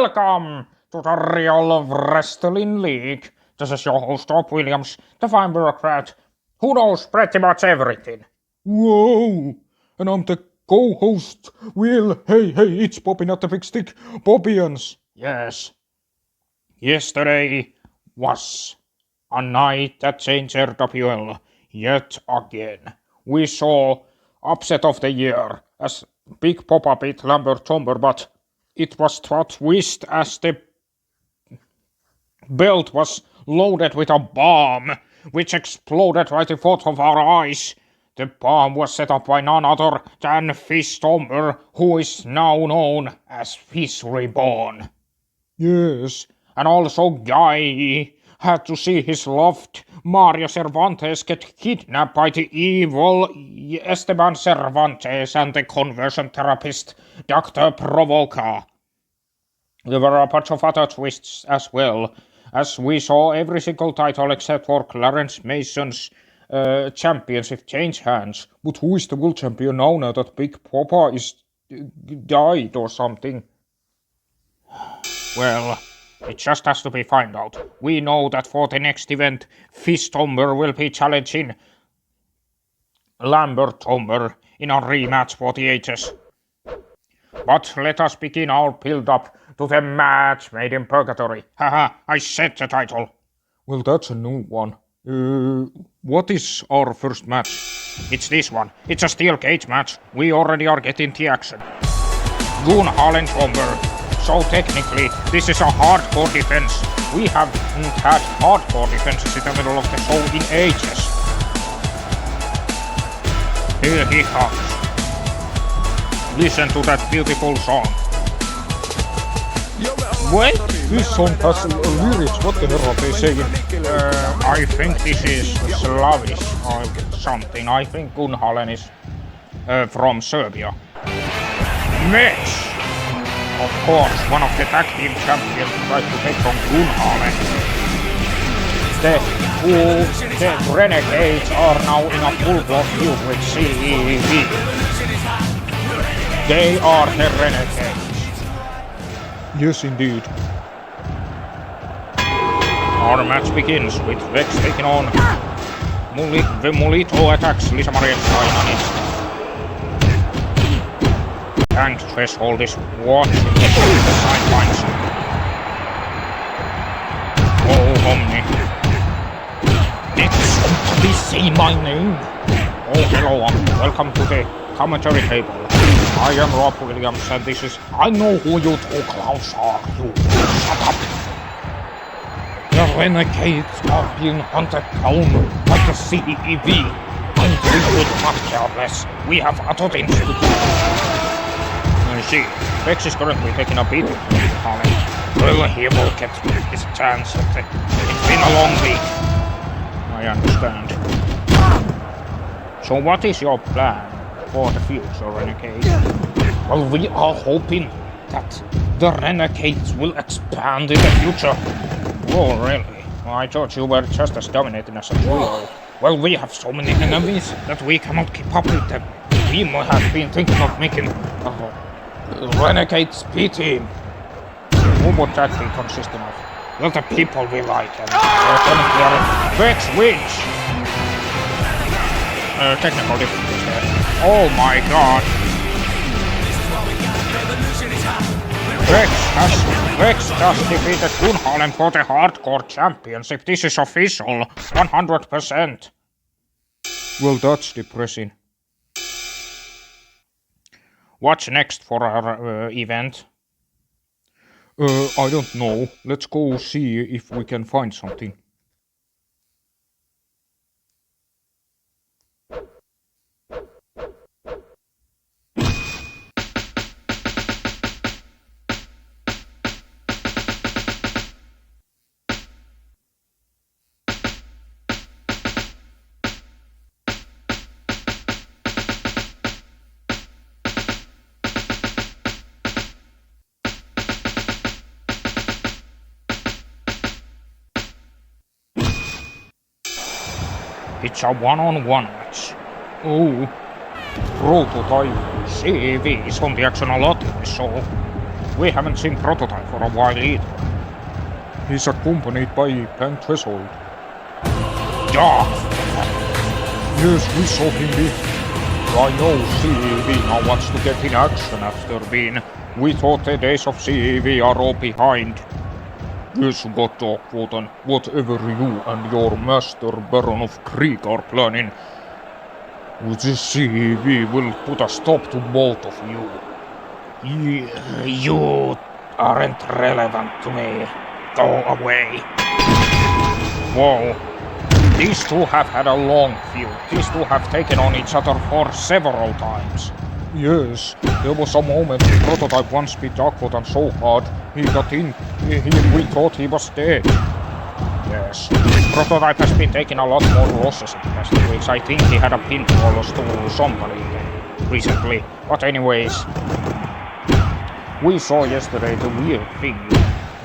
Welcome to the Real Wrestling League. This is your host, Rob Williams, the fine bureaucrat who knows pretty much everything. Whoa! And I'm the co-host, Will. Hey, it's Bobby, not the big stick. Bobbians. Yes. Yesterday was a night that changed RWL yet again. We saw upset of the year as Big Papa beat Lambert Tomber, but it was a twist as the belt was loaded with a bomb, which exploded right in front of our eyes. The bomb was set up by none other than Fish Tomber, who is now known as Fish Reborn. Yes. And also Geyeeh had to see his loved Maria Cervantes get kidnapped by the evil Esteban Cervantes and the conversion therapist Dr. Provoca. There were a bunch of other twists as well, as we saw every single title except for Clarence Mason's championship change hands. But who is the world champion now that Big Papa is died or something? Well, it just has to be found out. We know that for the next event, Fish Tomber will be challenging Lambert Tomber in a rematch for the ages. But let us begin our build-up to the match made in Purgatory. Haha, I said the title. Well, that's a new one. What is our first match? It's this one. It's a steel cage match. We already are getting the action. Gunhalen Tomber. So technically, this is a hardcore defense. We haven't had hardcore defenses in the middle of the show in ages. Here he comes. Listen to that beautiful song. What? This song has lyrics. What the hell are they saying? I think this is Slavish or something. I think Gunhalen is from Serbia. Next! Of course, one of the tag team champions tried to take on Gunhalen. The Renegades are now in a full-blown feud with Geyeeh. They are the Renegades. Yes, indeed. Our match begins with Vex taking on the Mulito attacks Lisa Maria Cervantes. Tank threshold is watching the sidelines. Oh, Omni. Next, somebody say my name. Oh, hello, welcome to the commentary table. I am Rob Williams and this is... I know who you two clowns are, you. Shut up. The Renegades are being hunted down by the CEV. And we would not care less. We have other things to do. I see. Vex is currently taking a beating from Harley. Well, he will get his chance. It's been a long week. I understand. So what is your plan for the future, Renegade? Well, we are hoping that the Renegades will expand in the future. Oh, really? Well, I thought you were just as dominating as a trio. Well, we have so many enemies that we cannot keep up with them. We might have been thinking of making Renegades P-Team. Who would that be consisting of? Well, the people we like, and Vex wins! Technical difficulties there. Oh my god! Vex just defeated Gunhalen for the Hardcore Championship. This is official, 100%. Well, that's depressing. What's next for our event? I don't know. Let's go see if we can find something. It's a one-on-one match. Oh, prototype. CEV is on the action a lot in this show. We haven't seen Prototype for a while either. He's accompanied by Bank Threshold. Dark! Yes, we saw him beat. I know CEV now wants to get in action after being. We thought the days of CEV are all behind. Yes, got Darkwater. Whatever you and your master Baron of Krieg are planning, this CEV will put a stop to both of you. You aren't relevant to me. Go away. Whoa. These two have had a long feud. These two have taken on each other for several times. Yes, there was a moment Prototype once beat Darkwater so hard, he got in. We thought he was dead. Yes. Prototype has been taking a lot more losses in the past 2 weeks. I think he had a pinfall loss to somebody recently. But anyways, we saw yesterday the weird thing.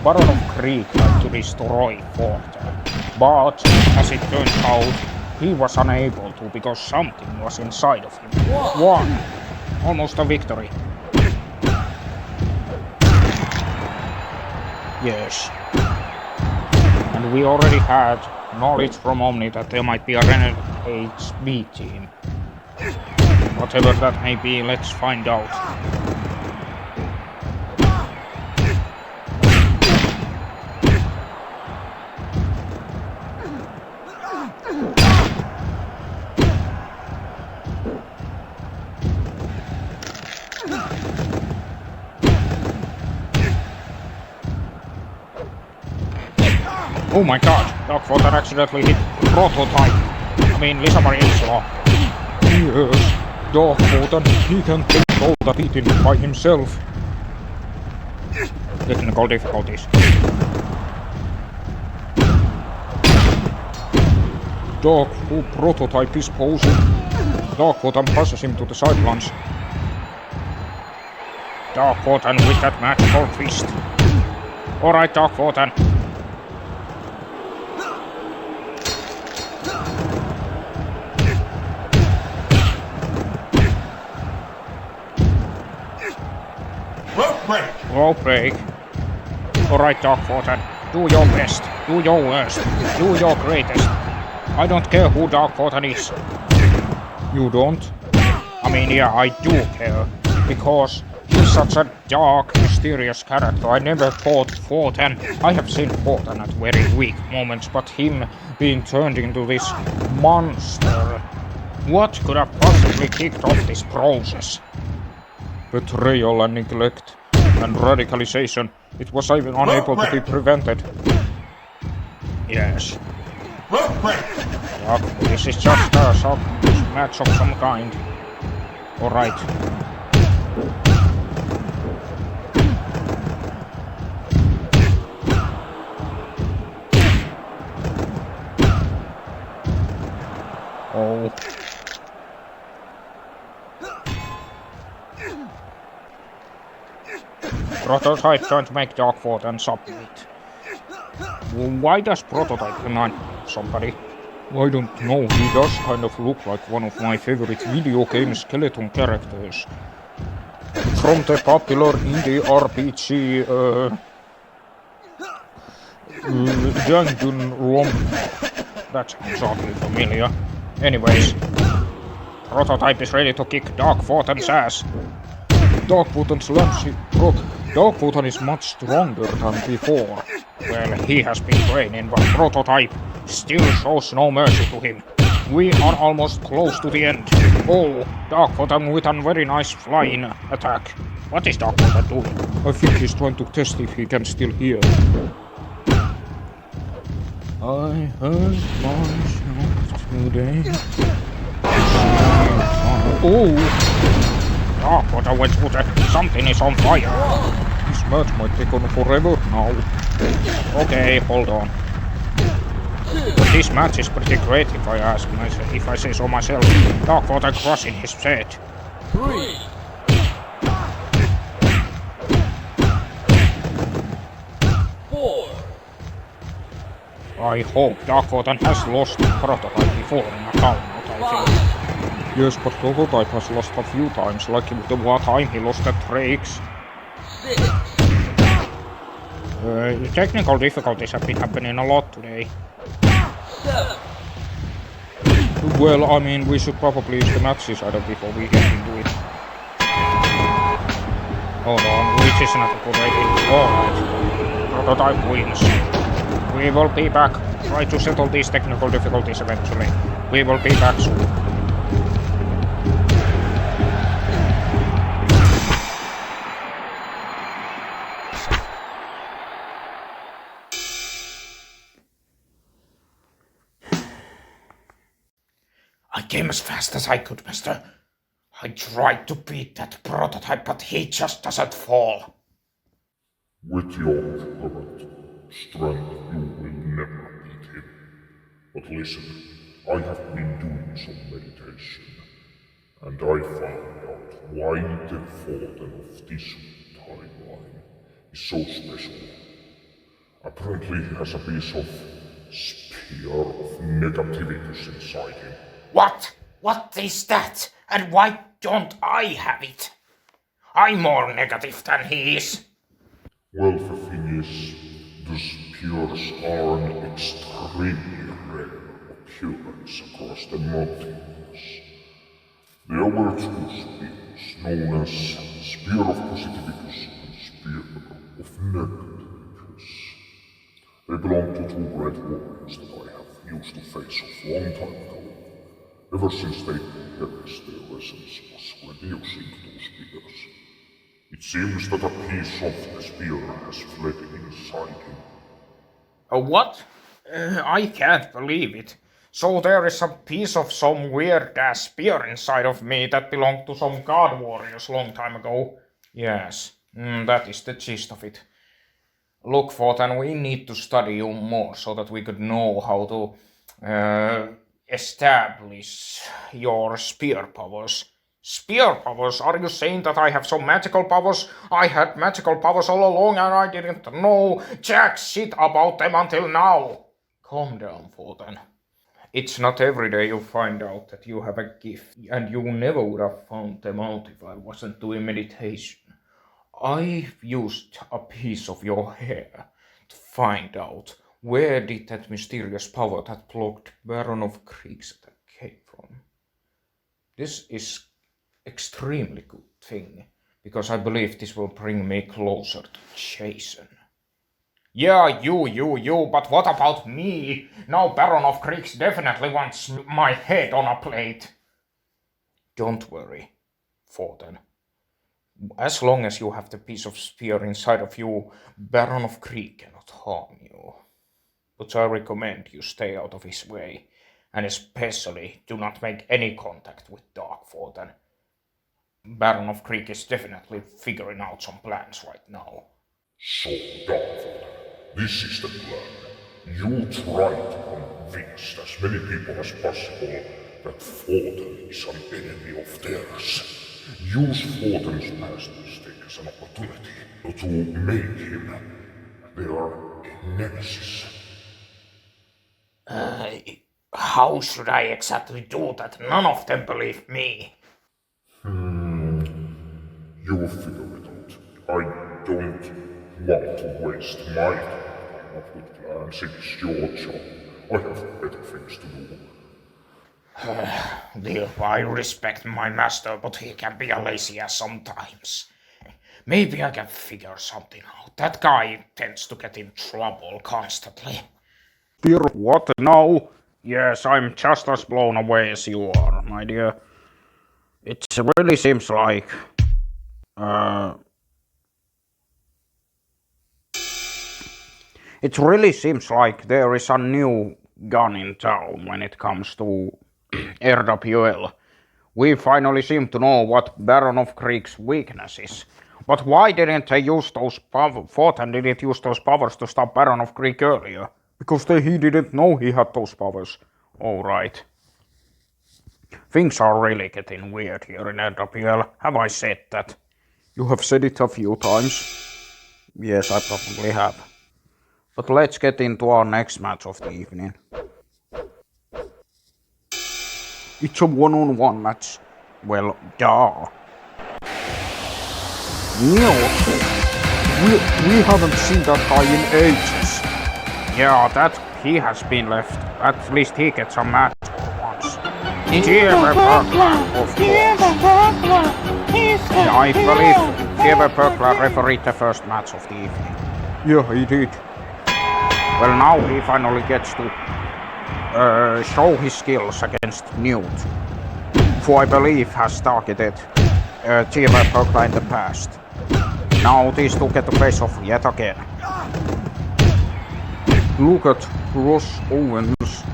Baron of Krieg tried to destroy Forte, but as it turned out, he was unable to because something was inside of him. One! Almost a victory. Yes. And we already had knowledge from Omni that there might be a Renegades B team. Whatever that may be, let's find out. Oh my god, Darkwater accidentally hit Prototype. I mean, Lisa Maria. Yes, Darkwater, he can take all the beating by himself. Technical difficulties. Prototype is posing. Darkwater passes him to the sidelines. Darkwater with that magical fist. Alright, Darkwater. Rope break. Alright, Darkwater. Do your best. Do your worst. Do your greatest. I don't care who Darkwater is. You don't? I mean, yeah, I do care. Because he's such a dark, mysterious character. I never fought Forten. I have seen Forten at very weak moments, but him being turned into this monster. What could have possibly kicked off this process? Betrayal and neglect. And radicalization. It was even unable to be prevented. Yes. Look, this is just a match of some kind. Alright. Oh. Prototype trying to make Darkwater and submit. Why does Prototype remind somebody? I don't know, he does kind of look like one of my favorite video game skeleton characters. From the popular indie RPG, Gardon. That sounds oddly familiar. Anyways, Prototype is ready to kick Darkwater's ass. Darkwater slams him. Darkwater is much stronger than before. Well, he has been training, but Prototype still shows no mercy to him. We are almost close to the end. Oh, Darkwater with a very nice flying attack. What is Darkwater doing? I think he's trying to test if he can still hear. I heard myself today. Oh! Darkwater went to the... Something is on fire. This match might take on forever now. Okay, hold on. But this match is pretty great if I ask myself, if I say so myself. Darkwater crushing his set. 3. I hope Darkwater has lost Prototype before in a count, I think. Yes, but Prototype has lost a few times, like the one time he lost at Krieg. 6. Technical difficulties have been happening a lot today. Well, I mean, we should probably use the matches either before we get into it. Hold on, which is not a good idea. Alright. Prototype wins. We will be back. Try to settle these technical difficulties eventually. We will be back soon. I came as fast as I could, mister. I tried to beat that prototype, but he just doesn't fall. With your current strength, you will never beat him. But listen, I have been doing some meditation, and I found out why the Forten of this timeline is so special. Apparently he has a piece of spear of negativity inside him. What? What is that? And why don't I have it? I'm more negative than he is. Well, the thing is, the spears are an extremely rare occurrence across the multiverse. There were two spears, known as Spear of Positivicus and Spear of Negativicus. They belong to two great warriors that I have used to face off a long time ago. Ever since they perished, their essence was reducing to those spears. It seems that a piece of the spear has fled inside him. What? I can't believe it. So there is a piece of some weird-ass spear inside of me that belonged to some god warriors long time ago. Yes, that is the gist of it. Look, Forten, we need to study you more so that we could know how to establish your spear powers. Spear powers? Are you saying that I have some magical powers? I had magical powers all along and I didn't know jack shit about them until now. Calm down, Forten. It's not every day you find out that you have a gift, and you never would have found them out if I wasn't doing meditation. I've used a piece of your hair to find out where did that mysterious power that blocked Baron of Krieg's attack came from. This is extremely good thing, because I believe this will bring me closer to Jason. Yeah, you, but what about me? Now Baron of Krieg definitely wants my head on a plate. Don't worry, Forten. As long as you have the piece of spear inside of you, Baron of Krieg cannot harm you. But I recommend you stay out of his way, and especially do not make any contact with Dark Forten. Baron of Krieg is definitely figuring out some plans right now. So, Dark Forten, this is the plan. You try to convince as many people as possible that Forten is an enemy of theirs. Use Forten's past mistake as an opportunity to make him their nemesis. How should I exactly do that? None of them believe me. You will figure it out. I don't want to waste my time coming up with plans. It's your job. I have better things to do. Deal, I respect my master, but he can be a lazy ass sometimes. Maybe I can figure something out. That guy tends to get in trouble constantly. Dear, what now? Yes, I'm just as blown away as you are, my dear. It really seems like... It really seems like there is a new gun in town when it comes to RWL. We finally seem to know what Baron of Krieg's weakness is. But why didn't they use those powers? Forten didn't use those powers to stop Baron of Krieg earlier. Because he didn't know he had those powers. Alright. Things are really getting weird here in RWL. Have I said that? You have said it a few times. Yes, I probably have. But let's get into our next match of the evening. It's a one-on-one match. Well, duh. Neos. We haven't seen that guy in ages. Yeah, that he has been left. At least he gets some match once. Geyeeh Perkler, of course. I believe Geyeeh Perkler refereed the first match of the evening. Yeah, he did. Well, now he finally gets to show his skills against Newt, who I believe has targeted Geyeeh Perkler in the past. Now these two get to face off yet again. Look at Ross Owens.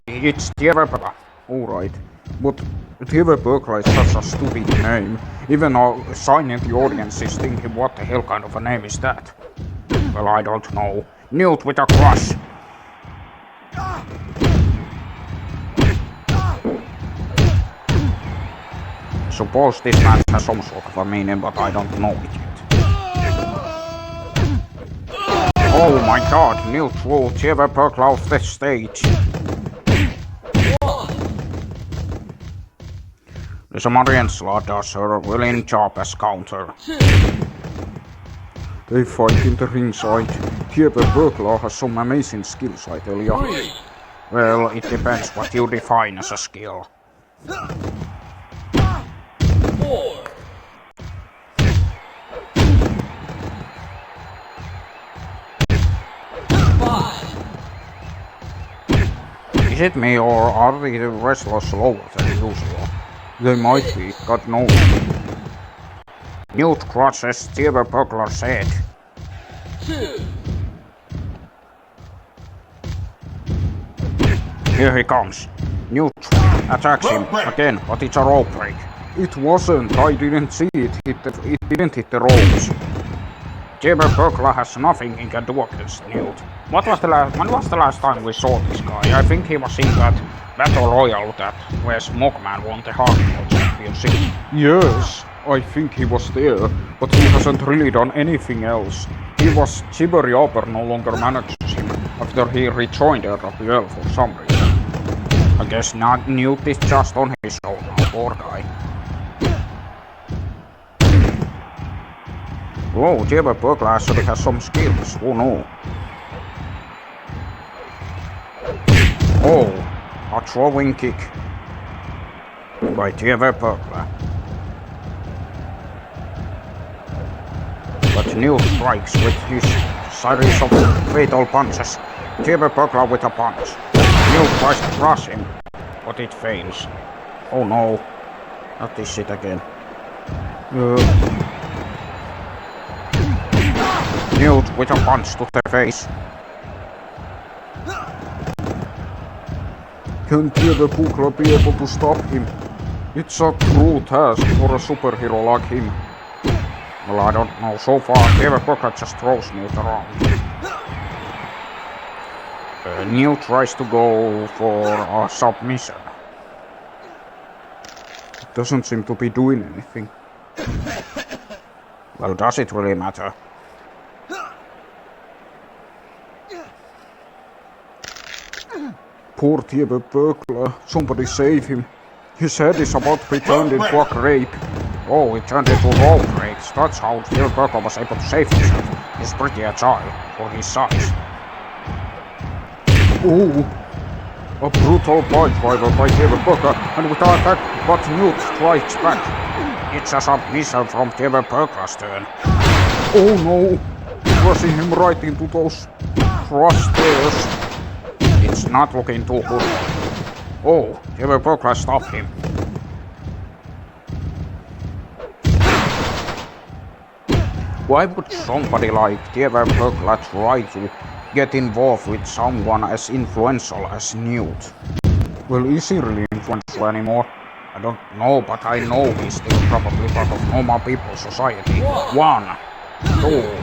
It's Geyeeh Perkler. Alright, but Geyeeh Perkler is such a stupid name. Even a sign in the audience is thinking, what the hell kind of a name is that? Well, I don't know. Newt with a crush. Suppose this match has some sort of a meaning, but I don't know it yet. Oh my god, Newt threw Geyeeh Perkler off the stage. This Maria does her willing job as counter. They fight in the ringside. Geyeeh Perkler has some amazing skills, I tell ya. Well, it depends what you define as a skill. 4. Is it me or are the wrestlers slower than usual? They might be. God knows. Newt crushes Geyeeh Perkler's head. 2. Here he comes. Newt attacks him again, but it's a rope break. It wasn't. I didn't see it. It didn't hit the ropes. Geyeeh Perkler has nothing he can do against Newt. When was the last time we saw this guy? I think he was in that Battle Royale where Smogman won the Hardcore Championship. Yes, I think he was there, but he hasn't really done anything else. He was Jibbery Upper no longer manages him after he rejoined RWL for some reason. I guess not. Newt is just on his own now, poor guy. Whoa, Geyeeh Perkler actually has some skills. Oh no. Oh, a throwing kick by Geyeeh Perkler. But Newt strikes with his series of fatal punches. Geyeeh Perkler with a punch. Newt tries to crush him, but it fails. Oh no, not this shit again. Newt with a punch to the face. Can Geyeeh Perkler be able to stop him? It's a true task for a superhero like him. Well, I don't know. So far, Geyeeh Perkler just throws Newt around. Newt tries to go for a submission. It doesn't seem to be doing anything. Well, does it really matter? Poor Geyeeh Perkler. Somebody save him. His head is about to be turned into a grape. Oh, it turned into rope breaks. That's how Geyeeh Perkler was able to save himself. He's pretty agile for his size. Oh! A brutal pile driver by Geyeeh Perkler, and with an attack, but Newt strikes back. It's a submission from Geyeeh Perkler's turn. Oh no! Crushing him right into those thrusters. It's not looking too good. Oh, Geyeeh Perkler stopped him. Why would somebody like Geyeeh Perkler try to get involved with someone as influential as Newt? Well, is he really influential anymore? I don't know, but I know he's still probably part of normal people's society. 1, 2.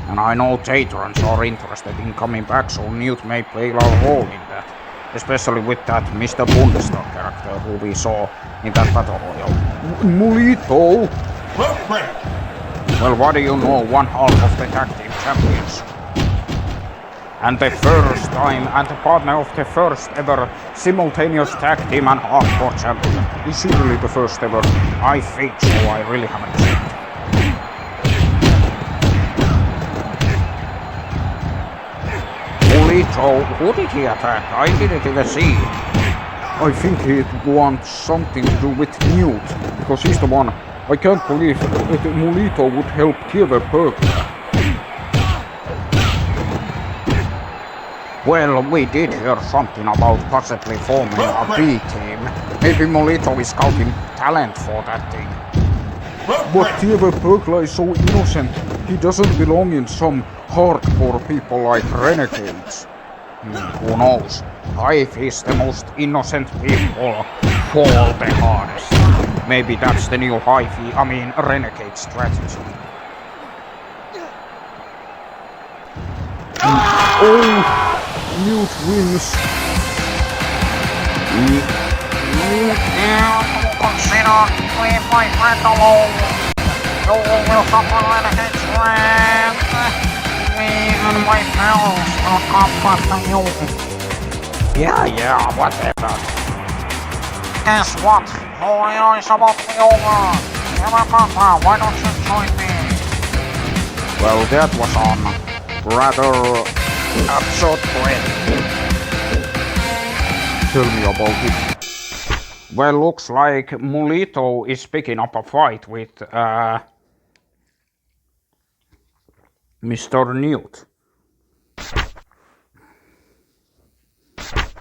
And I know Tatrons are interested in coming back, so Newt may play a role in that. Especially with that Mr. Bundestag character who we saw in that Battle Royale. Mulito! Well, what do you know? 1/2 of the tag team champions. And the first time, and the partner of the first ever simultaneous tag team and hardcore champion. Is he really the first ever? I think so, I really haven't checked. So, who did he attack? I didn't even see. I think he wants something to do with Newt, because he's the one. I can't believe that Mulito would help kill the burglar. Well, we did hear something about possibly forming a B team. Maybe Mulito is scouting talent for that thing. But Tiever Burglar is so innocent. He doesn't belong in some hardcore people like Renegades. Who knows? Hive is the most innocent people fall the hardest. Maybe that's the new Renegade strategy. Oh! Newt wins. Consider leave my friend alone. You will suffer Renegade's wrath. Me and my pals will come after you. Yeah, whatever. Guess what? Moria is about to be over. Why don't you join me? Well, that was on rather absurd point. Tell me about it. Well, looks like Mulito is picking up a fight with Mr. Newt.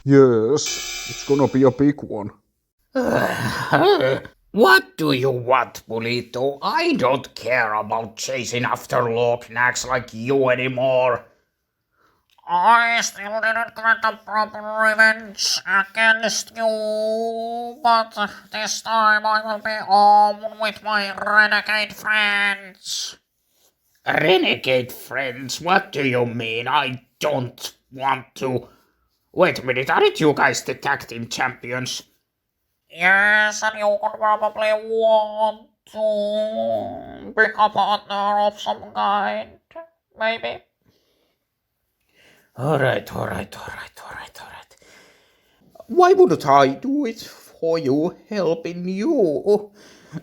Yes, it's gonna be a big one. What do you want, Mulito? I don't care about chasing after law knacks like you anymore. I still didn't get the proper revenge against you, but this time I will be armed with my renegade friends. Renegade friends? What do you mean? I don't want to. Wait a minute, aren't you guys the tag team champions? Yes, and you could probably want to become a partner of some kind, maybe. Alright. Why wouldn't I do it for you, helping you?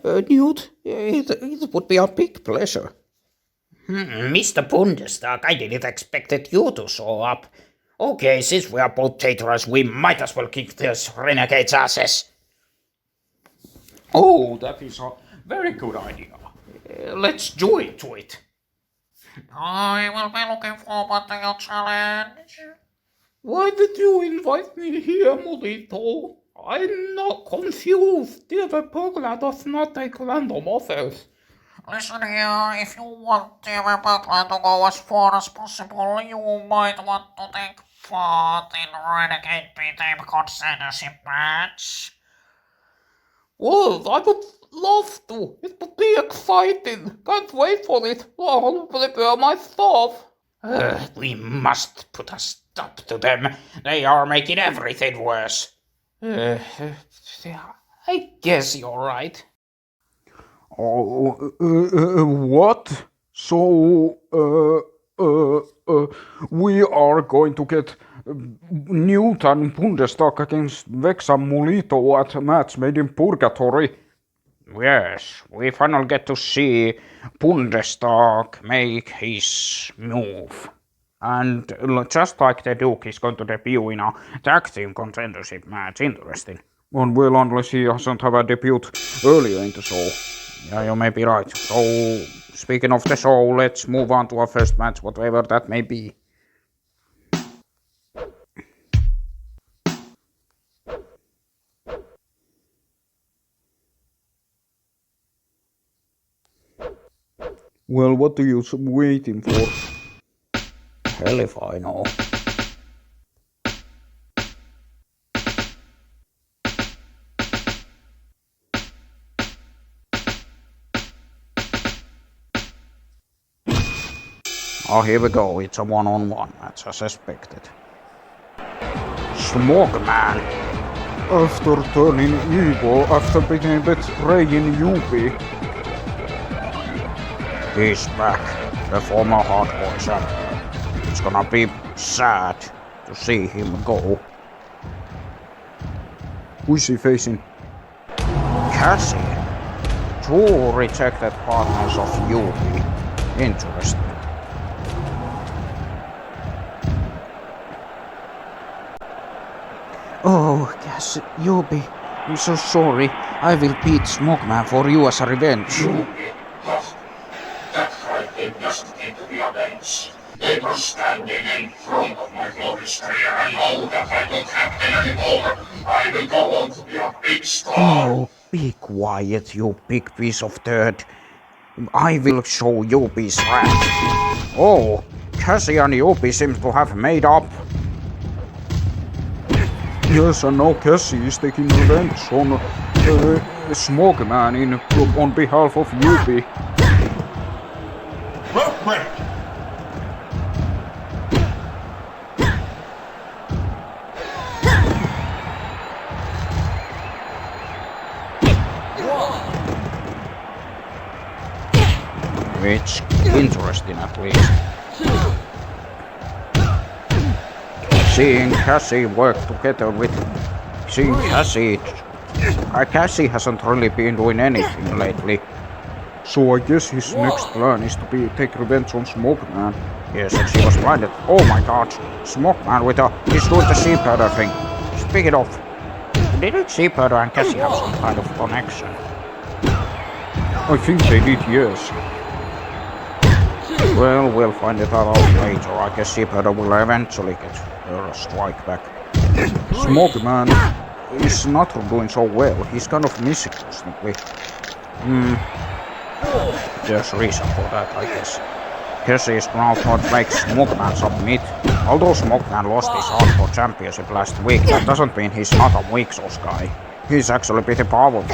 Newt, it would be a big pleasure. Mr. Bundestag, I didn't expect you to show up. Okay, since we are both traitors, we might as well kick this renegade's asses. Oh, that is a very good idea. Let's join to it. I will be looking forward to your challenge. Why did you invite me here, Mulito? I'm not confused. The burglar does not take random offers. Listen here, if you want the Batman to go as far as possible, you might want to take part in Renegade B-Team consendership match. Well, I would love to. It would be exciting. Can't wait for it. I'll prepare my stuff. We must put a stop to them. They are making everything worse. I guess you're right. What? So, we are going to get Newt and Bundestag against Vex and Mulito at a match made in Purgatory. Yes, we finally get to see Bundestag make his move. And just like the Duke is going to debut in a tag team contendership match. Interesting. Well, unless he doesn't have a debut earlier in the show. Yeah, you may be right. So, speaking of the show, let's move on to our first match, whatever that may be. Well, what are you waiting for? Hell if I know. Oh, here we go. It's a one-on-one match, as expected. Smogman. After turning evil, after betraying Yubi. He's back, the former hardcore champion. It's gonna be sad to see him go. Who is he facing? Cassie. Two rejected partners of Yubi. Interesting. Oh, Cass, Yubi, I'm so sorry. I will beat Smogman for you as a revenge. That frightened into the abyss. They will stand in front of my monastery and know that I don't have them anymore. I will go on to be a big star. Oh, be quiet, you big piece of dirt. I will show Yubi's wrath. Oh, Cassie and Yubi seem to have made up. Yes, and now Cassie is taking revenge on Smogman on behalf of Yubi. Which interesting at least. Seeing Cassie work together with... Seeing Cassie... Cassie hasn't really been doing anything lately. So I guess his next plan is to take revenge on Smogman. Yes, and she was blinded. Oh my god, Smogman with he's doing the sheepherder thing. Speaking of, didn't sheepherder and Cassie have some kind of connection? I think they did, yes. Well, we'll find it out later. I guess sheepherder will eventually get her strike back. Smogman is not doing so well. He's kind of missing constantly. There's a reason for that, I guess. Cassie is now trying to make Smogman submit. Although Smogman lost his hardcore championship last week, that doesn't mean he's not a weak sauce guy. He's actually pretty powerful.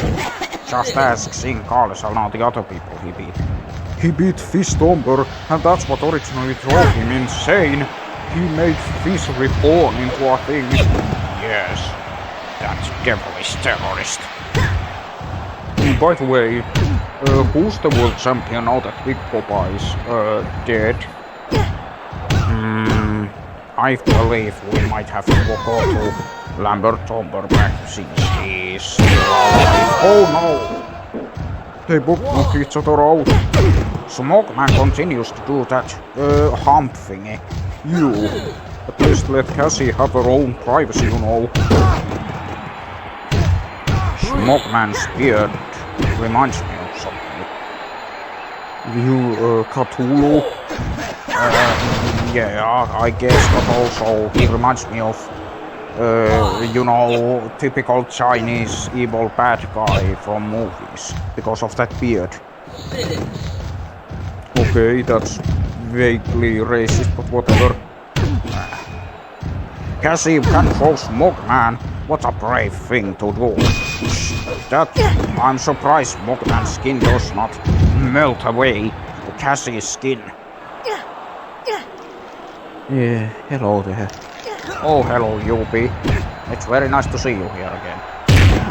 Just ask Singh Carlos and all the other people he beat. He beat Fistomber, and that's what originally drove him insane. He made Fizz Reborn into a thing. Yes, that devilish terrorist. By the way, who's the world champion now that Big Papa is dead? I believe we might have to go to Lambert Tomberback since he's still alive. Oh no! They both knock each other out. Smogman continues to do that hump thingy. You, at least let Cassie have her own privacy, you know. Smogman's beard reminds me of something. You, Cthulhu? Yeah, I guess, but also he reminds me of, you know, typical Chinese evil bad guy from movies, because of that beard. Okay, that's vaguely racist, but whatever. Cassie can throw Smogman. What a brave thing to do. That, I'm surprised Smogman's skin does not melt away Cassie's skin. Yeah, hello there. Oh, hello, Yubi. It's very nice to see you here again.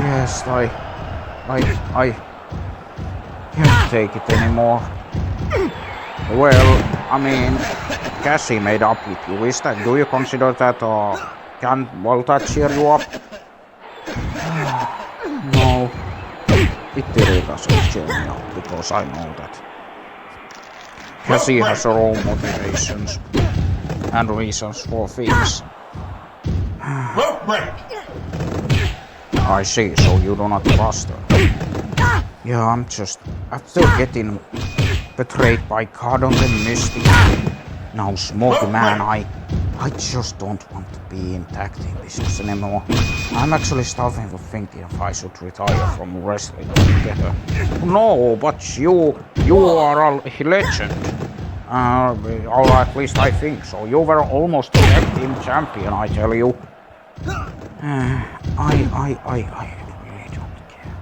Yes, I can't take it anymore. Well, I mean, Cassie made up with you. Is that, do you consider that, will that cheer you up? No, it really doesn't cheer me up, because I know that Cassie has her own motivations and reasons for things. I see, so you do not trust her. Yeah, I'm still getting betrayed by Gardon the Mystic. Now, Smogman, I just don't want to be in tag team business anymore. I'm actually starting to thinking if I should retire from wrestling altogether. No, but you are a legend. Or at least I think so. You were almost a tag team champion, I tell you. I really don't care.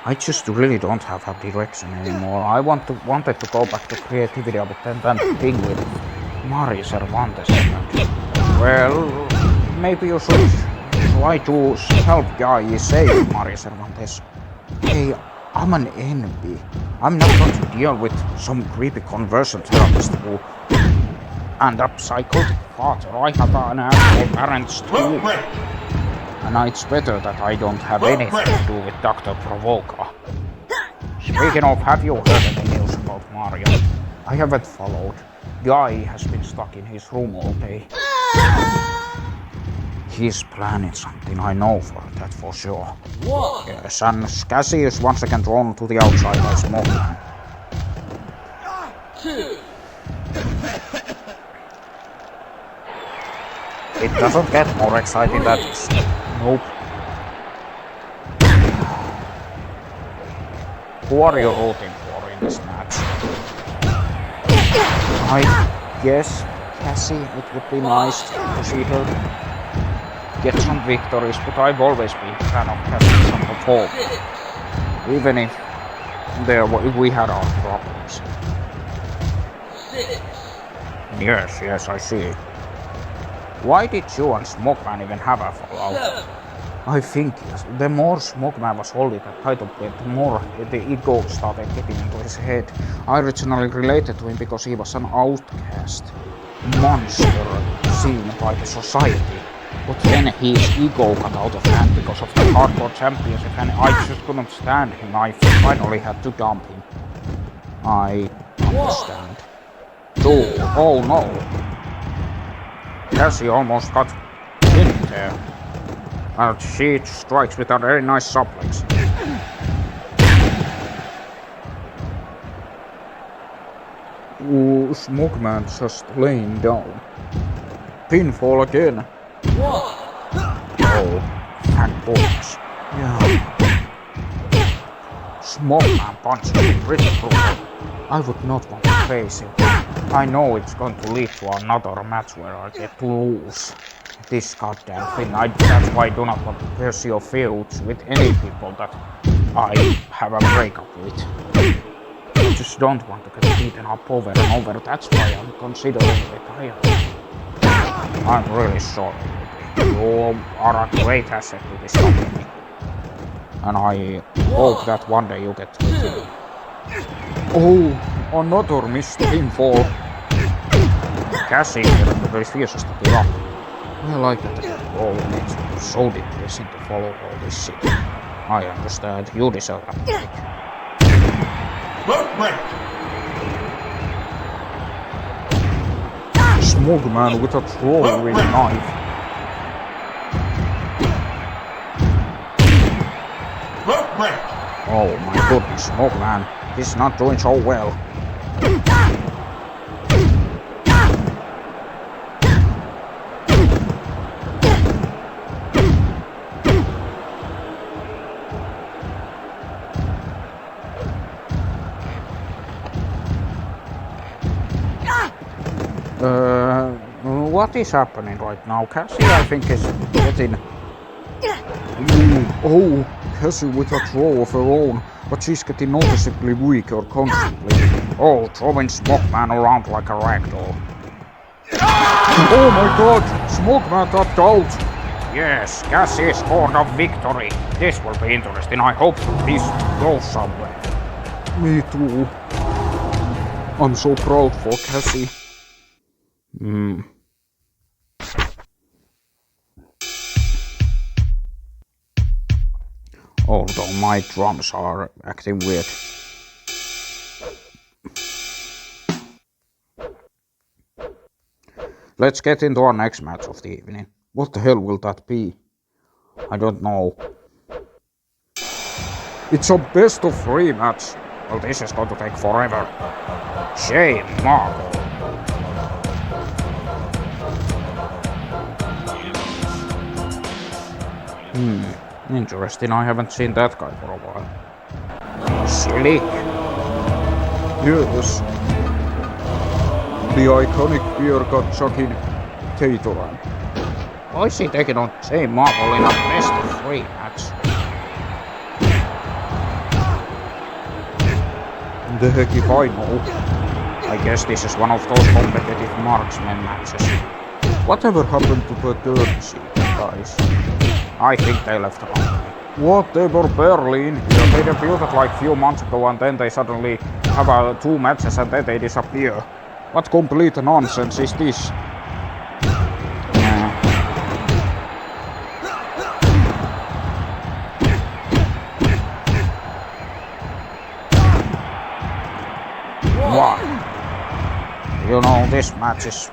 I just really don't have a direction anymore. I wanted to go back to creativity, but then that thing with Maria Cervantes. Well, maybe you should try to help Geyeeh save Maria Cervantes. Hey, I'm an enemy. I'm not going to deal with some creepy conversion therapist who... And a psychotic father. I have an asshole parents too. And it's better that I don't have anything to do with Dr. Provoker. Speaking of, have you heard any news about Mario? I haven't followed. Geyeeh has been stuck in his room all day. He's planning something, I know that for sure. One. Yes, and Geyeeh is once again drawn to the outside by Smogman. 2. It doesn't get more exciting than this. Nope. Who are you rooting for in this match? I guess Geyeeh, it would be nice to see her get some victories, but I've always been a fan of Geyeeh from before. Even if we had our problems. 6. Yes, I see. Why did you and Smogman even have a fallout? 7. I think the more Smogman was holding that title belt, the more the ego started getting into his head. I originally related to him because he was an outcast, monster seen by the society. But then his ego got out of hand because of the hardcore championship and I just couldn't stand him. I finally had to dump him. I understand. Oh no. Geyeeh almost got pinned there. And she strikes with a very nice suplex. Ooh, Smogman just laying down. Pinfall again. 1. Oh, thank goodness. Yeah. Smogman punches pretty brutal. I would not want to face him. I know it's going to lead to another match where I get to lose. This goddamn thing. That's why I do not want to pursue feuds with any people that I have a breakup with. I just don't want to get beaten up over and over. That's why I'm considering retiring. I'm really sorry. You are a great asset to this company. And I hope that one day you get to retire. Oh, another missed pinfall. Geyeeh refuses to give up. Well, I gotta get going. It's so depressing to follow all this shit. I understand. You deserve a break. Smogman with a throwaway knife. Oh my goodness, Smogman. He's not doing so well. What is happening right now? Geyeeh, I think, is getting... Oh, Geyeeh with a throw of her own, but she's getting noticeably weaker constantly. Oh, throwing Smogman around like a ragdoll. Oh my god, Smogman tapped out! Yes, Geyeeh scored a victory. This will be interesting. I hope this goes somewhere. Me too. I'm so proud for Geyeeh. Although my drums are acting weird. Let's get into our next match of the evening. What the hell will that be? I don't know. It's a best of 3 match. Well, this is going to take forever. Shame, Marvel. Interesting, I haven't seen that guy for a while. Slick. Yes. The iconic beer got chucking Tatoran. Why is he taking on J Marvel in a best of 3 match? The heck if I know. I guess this is one of those competitive marksman matches. Whatever happened to the dirty sheet, guys? I think they left the company. What? They were barely in here. They debuted like few months ago and then they suddenly have 2 matches and then they disappear. What complete nonsense is this? You know, this match is...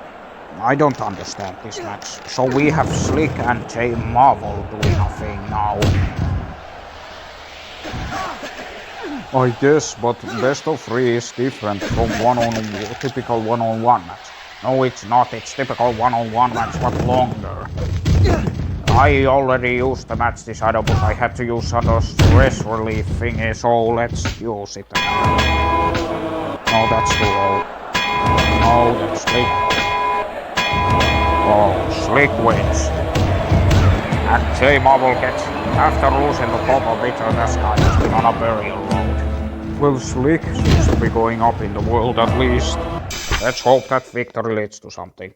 I don't understand this match. So we have Slick and J Marvel doing a thing now. I guess, but best of 3 is different from typical one-on-one match. No, it's not. It's typical one-on-one match, but longer. I already used the match decider, but I had to use other stress relief thingy, so let's use it. No, that's too low. No, that's Slick. Oh, Slick wins. And J Marvel gets, after losing the Papa Bitter, that guy has been on a burial road. Well, Slick seems to be going up in the world at least. Let's hope that victory leads to something.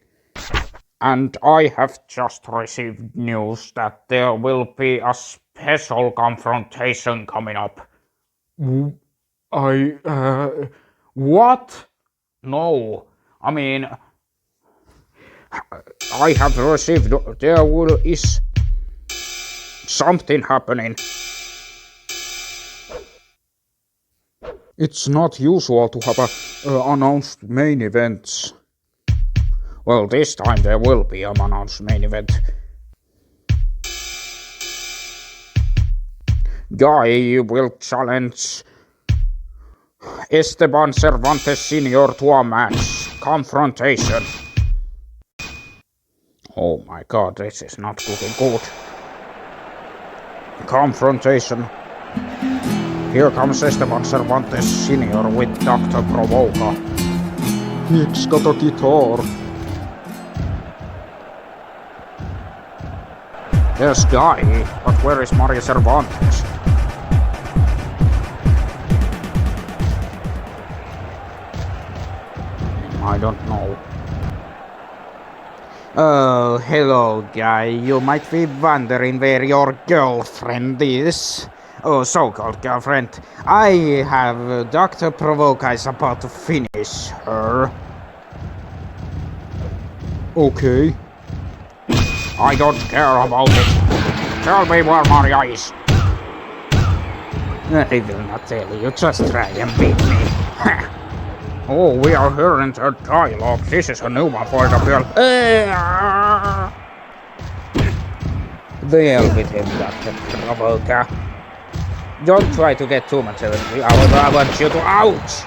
And I have just received news that there will be a special confrontation coming up. What? No, I mean, I have received, is something happening. It's not usual to have announced main events. Well, this time there will be an announced main event. Geyeeh will challenge Esteban Cervantes Sr to a match. Confrontation. Oh my god, this is not looking good. Confrontation. Here comes Esteban Cervantes Sr with Dr. Provoca. He's got a guitar. There's Geyeeh, but where is Maria Cervantes? I don't know. Oh, hello, Geyeeh. You might be wondering where your girlfriend is. Oh, so-called girlfriend. I have Dr. Provoca is about to finish her. Okay. I don't care about it. Tell me where Maria is. I will not tell you, just try and beat me. Oh, we are hearing her dialogue. This is a new one for the girl. The hell with him, Dr. Provoca. Don't try to get too much of it. I want you to ouch!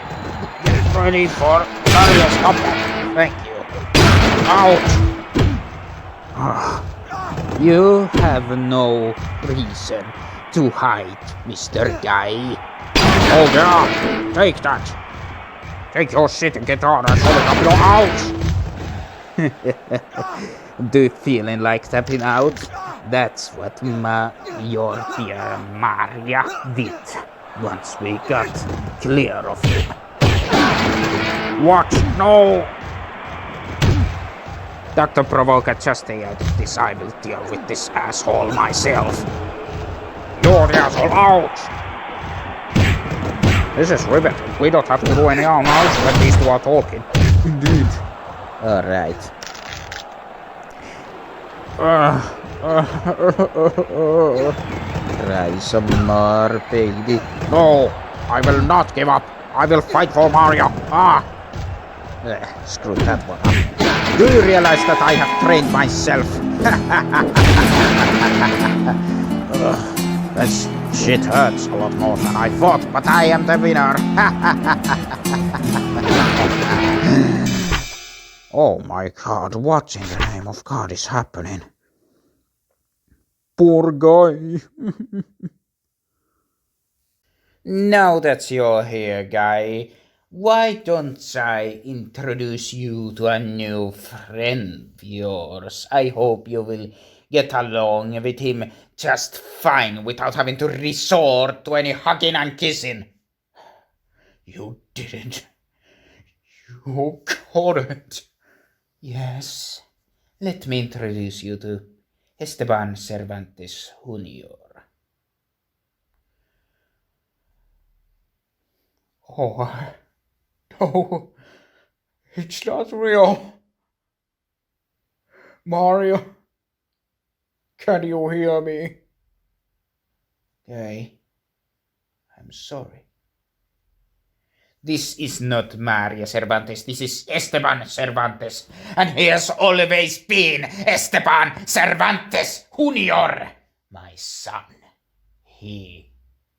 Get ready for Maria's comeback. Thank you. Ouch! You have no reason to hide, Mr. Geyeeh. Oh yeah, take that. Take your shit and get on and hold up your ouch. Do you feeling like tapping out? That's what your dear Maria did once we got clear of him. What? No! Dr. Provoca, just stay out of this. I will deal with this asshole myself. You're the asshole. Ouch! This is riveting. We don't have to do any harm now when these two are talking. Indeed. Alright. Try some more, baby. No! I will not give up. I will fight for Maria. Screw that one up. Do you realize that I have trained myself? That shit hurts a lot more than I thought, but I am the winner. Oh my god, what in the name of God is happening? Poor guy. Now that you're here, Geyeeh, why don't I introduce you to a new friend of yours? I hope you will get along with him just fine without having to resort to any hugging and kissing. You didn't. You couldn't. Yes. Let me introduce you to Esteban Cervantes Sr. Oh, no, it's not real. Mario, can you hear me? Geyeeh, I'm sorry. This is not Maria Cervantes, this is Esteban Cervantes. And he has always been Esteban Cervantes Jr. My son. He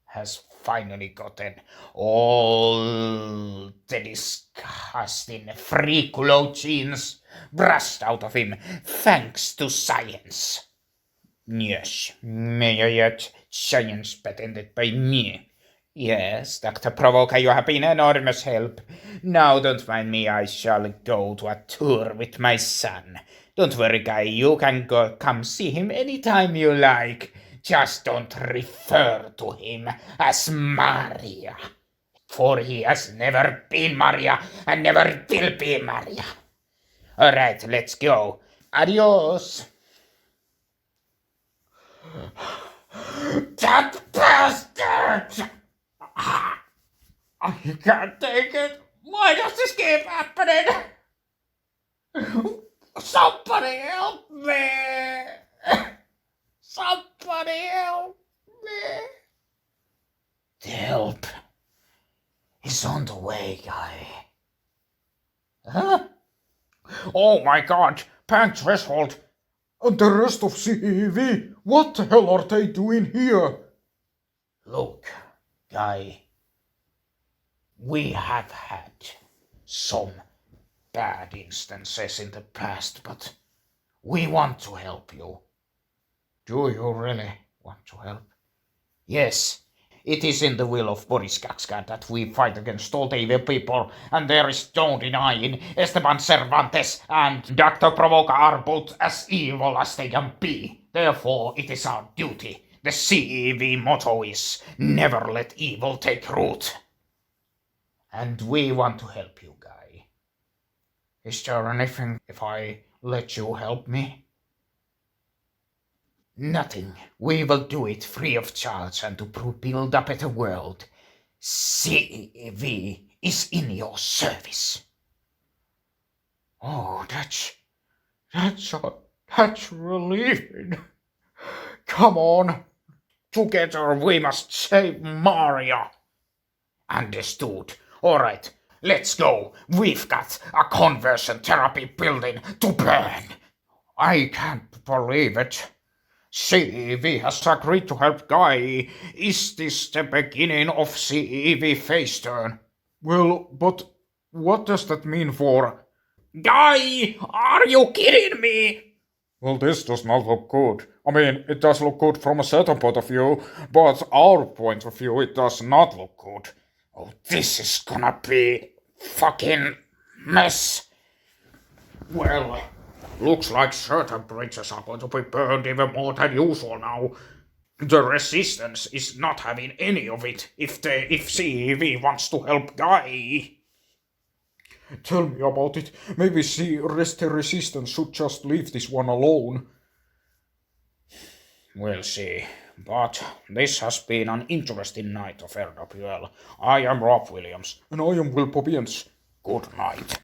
has finally gotten all the disgusting freakulo genes brushed out of him thanks to science. Yes, may I add, science patented by me. Yes, Dr. Provoker, you have been enormous help. Now don't mind me, I shall go to a tour with my son. Don't worry, Guy, you can come see him anytime you like. Just don't refer to him as Maria. For he has never been Maria and never will be Maria. Alright, let's go. Adios. That bastard! I can't take it. Why does this keep happening? Somebody help me! Somebody help me! The help is on the way, Guy. Huh? Oh my god, Pang Threshold! And the rest of CEV, what the hell are they doing here? Look, Guy, we have had some bad instances in the past, but we want to help you. Do you really want to help? Yes, it is in the will of Boris Kaxka that we fight against all the evil people, and there is no denying Esteban Cervantes and Dr. Provoca are both as evil as they can be. Therefore, it is our duty. The CEV motto is, never let evil take root. And we want to help you, Guy. Is there anything if I let you help me? Nothing. We will do it free of charge and to build a better world. CEV is in your service. Oh, that's relieving. Come on. Together we must save Maria. Understood. Alright, let's go. We've got a conversion therapy building to burn. I can't believe it. CEV has agreed to help Guy. Is this the beginning of CEV phase turn? Well, but what does that mean for... Guy, are you kidding me? Well, this does not look good. I mean, it does look good from a certain point of view, but our point of view, it does not look good. Oh, this is gonna be fucking mess. Well, looks like certain bridges are going to be burned even more than usual now. The Resistance is not having any of it if CEV wants to help Guy. Tell me about it. Maybe the Resistance should just leave this one alone. We'll see. But this has been an interesting night of RWL. I am Rob Williams. And I am Will Pobians. Good night.